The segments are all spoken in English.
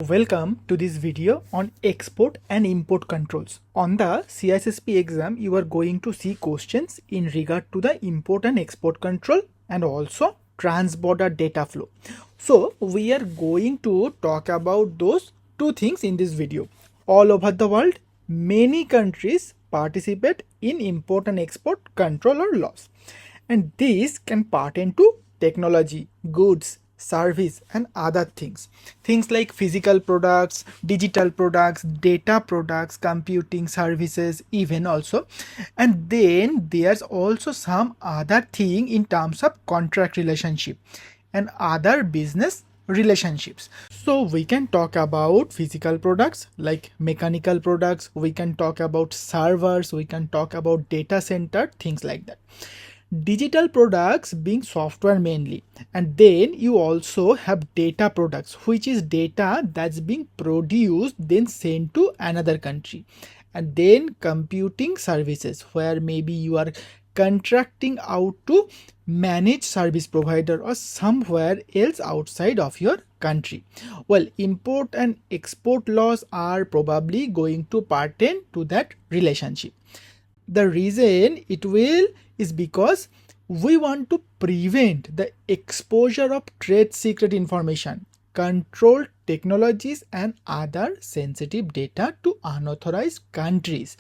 Welcome to this video on export and import controls. On the CISSP exam, you are going to see questions in regard to the import and export control and also transborder data flow. So we are going to talk about those two things in this video. All over the world, many countries participate in import and export control or laws. And this can pertain to technology, goods, service and other things like physical products, digital products, data products, computing services even also. And then there's also some other thing in terms of contract relationship and other business relationships. So we can talk about physical products like mechanical products, we can talk about servers, we can talk about data center, things like that. Digital products being software mainly, and then you also have data products, which is data that's being produced then sent to another country. And then computing services, where maybe you are contracting out to manage service provider or somewhere else outside of your country. Well, import and export laws are probably going to pertain to that relationship. The reason it will is because we want to prevent the exposure of trade secret information, controlled technologies and other sensitive data to unauthorized countries.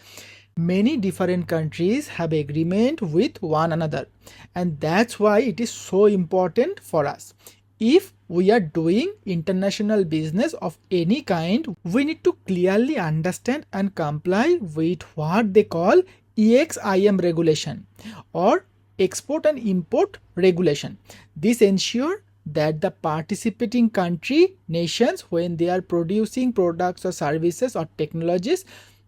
Many different countries have agreement with one another, and that's why it is so important for us. If we are doing international business of any kind, we need to clearly understand and comply with what they call EXIM regulation or export and import regulation. This ensures that the participating country nations, when they are producing products or services or technologies,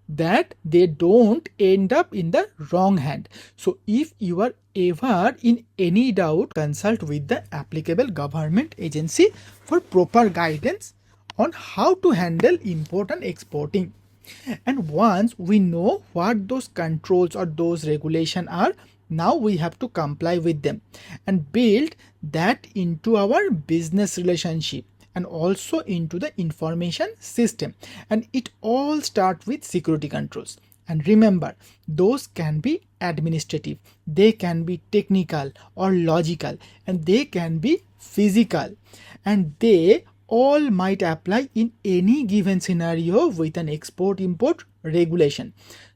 that they don't end up in the wrong hand. So if you are ever in any doubt, consult with the applicable government agency for proper guidance on how to handle import and exporting. And once we know what those controls or those regulations are, now we have to comply with them and build that into our business relationship and also into the information system. And it all starts with security controls. And remember, those can be administrative, they can be technical or logical, and they can be physical, and they all might apply in any given scenario with an export-import regulation.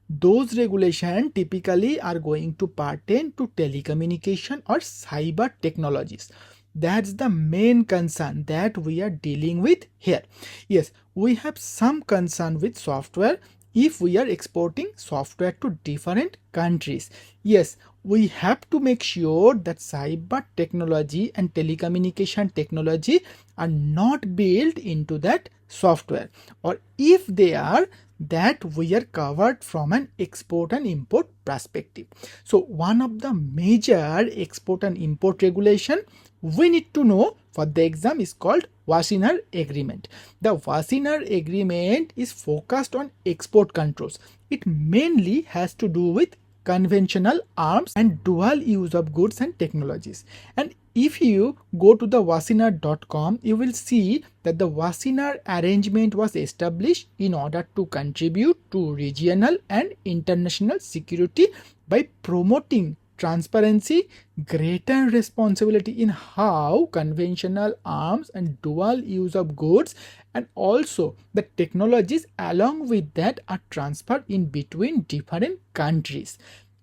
Those regulations typically are going to pertain to telecommunication or cyber technologies. That's the main concern that we are dealing with here. Yes, we have some concern with software if we are exporting software to different countries. Yes, we have to make sure that cyber technology and telecommunication technology are not built into that software, or if they are, that we are covered from an export and import perspective. So one of the major export and import regulation we need to know for the exam is called Wassenaar Agreement. The Wassenaar Agreement is focused on export controls. It mainly has to do with conventional arms and dual use of goods and technologies. And if you go to the wassenaar.com, you will see that the Wassenaar Arrangement was established in order to contribute to regional and international security by promoting transparency, greater responsibility in how conventional arms and dual use of goods and also the technologies along with that are transferred in between different countries.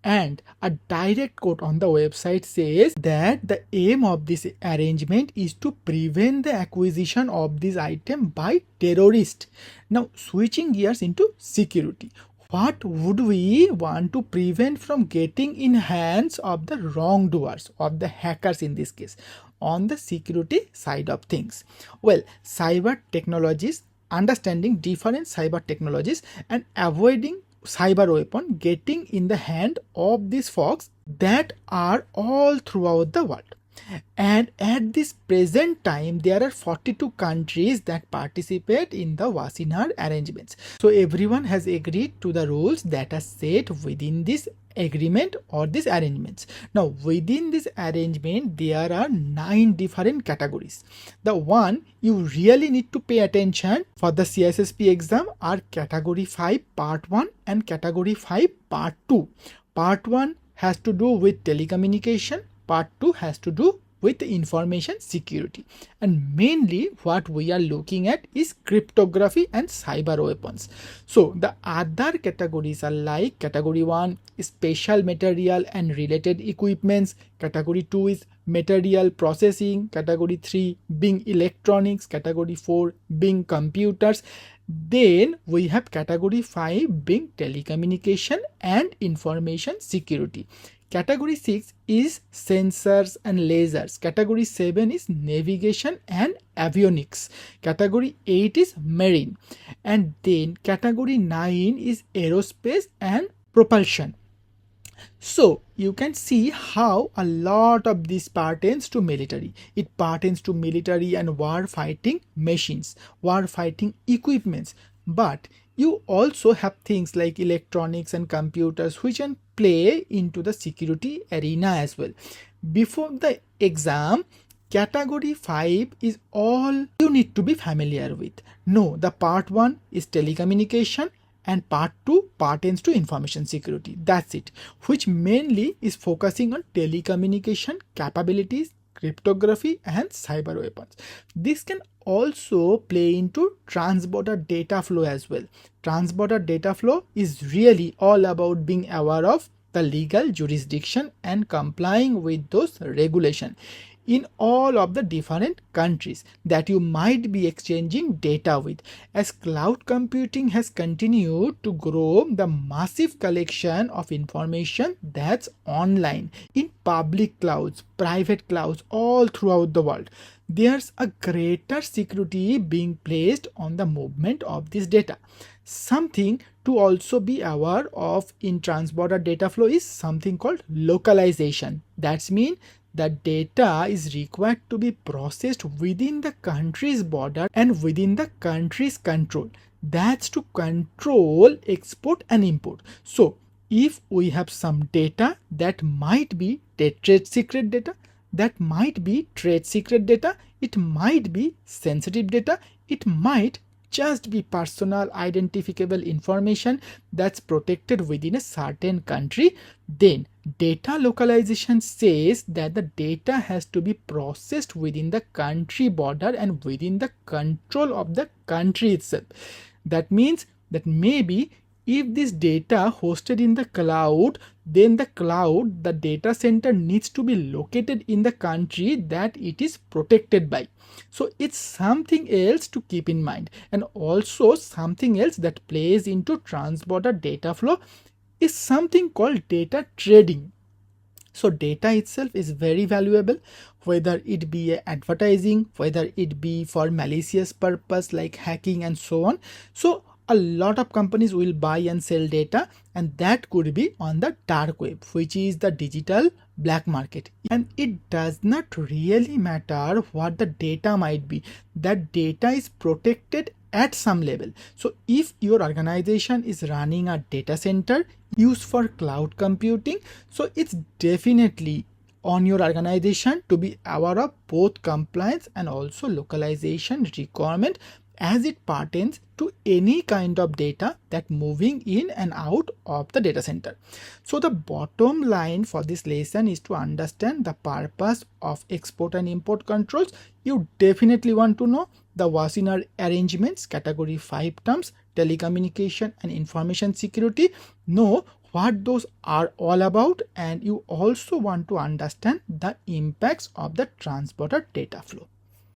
And a direct quote on the website says that the aim of this arrangement is to prevent the acquisition of this item by terrorists. Now switching gears into security. What would we want to prevent from getting in hands of the wrongdoers, of the hackers in this case, on the security side of things? Well, cyber technologies, understanding different cyber technologies and avoiding cyber weapon getting in the hand of these folks that are all throughout the world. And at this present time, there are 42 countries that participate in the Wassenaar Arrangements. So everyone has agreed to the rules that are set within this agreement or these arrangements. Now within this arrangement there are 9 different categories. The one you really need to pay attention for the CISSP exam are category 5 part 1 and category 5 part 2. Part 1 has to do with telecommunication, part 2 has to do with information security, and mainly what we are looking at is cryptography and cyber weapons. So the other categories are like category 1 special material and related equipments, category 2 is material processing, category 3 being electronics, category 4 being computers. Then we have category 5 being telecommunication and information security. Category 6 is sensors and lasers. Category 7 is navigation and avionics. Category 8 is marine. And then category 9 is aerospace and propulsion. So you can see how a lot of this pertains to military. It pertains to military and war fighting machines, war fighting equipments. But you also have things like electronics and computers which can play into the security arena as well. Before the exam, category 5 is all you need to be familiar with. No, the part 1 is telecommunication and part 2 pertains to information security. That's it, which mainly is focusing on telecommunication capabilities, cryptography and cyber weapons. This can also play into transborder data flow as well. Transborder data flow is really all about being aware of the legal jurisdiction and complying with those regulations in all of the different countries that you might be exchanging data with. As cloud computing has continued to grow, the massive collection of information that's online in public clouds, private clouds all throughout the world, there's a greater security being placed on the movement of this data. Something to also be aware of in transborder data flow is something called localization. That means the data is required to be processed within the country's border and within the country's control. That's to control export and import. So if we have some data that might be trade secret data, that might be trade secret data, it might be sensitive data, it might just be personal identifiable information that's protected within a certain country, then data localization says that the data has to be processed within the country border and within the control of the country itself. That means that maybe if this data hosted in the cloud, then the cloud, the data center needs to be located in the country that it is protected by. So it's something else to keep in mind. And also something else that plays into transborder data flow is something called data trading. So data itself is very valuable, whether it be advertising, whether it be for malicious purpose like hacking and so on. So a lot of companies will buy and sell data, and that could be on the dark web, which is the digital black market. And it does not really matter what the data might be. That data is protected at some level. So if your organization is running a data center used for cloud computing, so it's definitely on your organization to be aware of both compliance and also localization requirement as it pertains to any kind of data that moving in and out of the data center. So the bottom line for this lesson is to understand the purpose of export and import controls. You definitely want to know the Wassenaar Arrangements, category 5 terms, telecommunication and information security. Know what those are all about, and you also want to understand the impacts of the transborder data flow.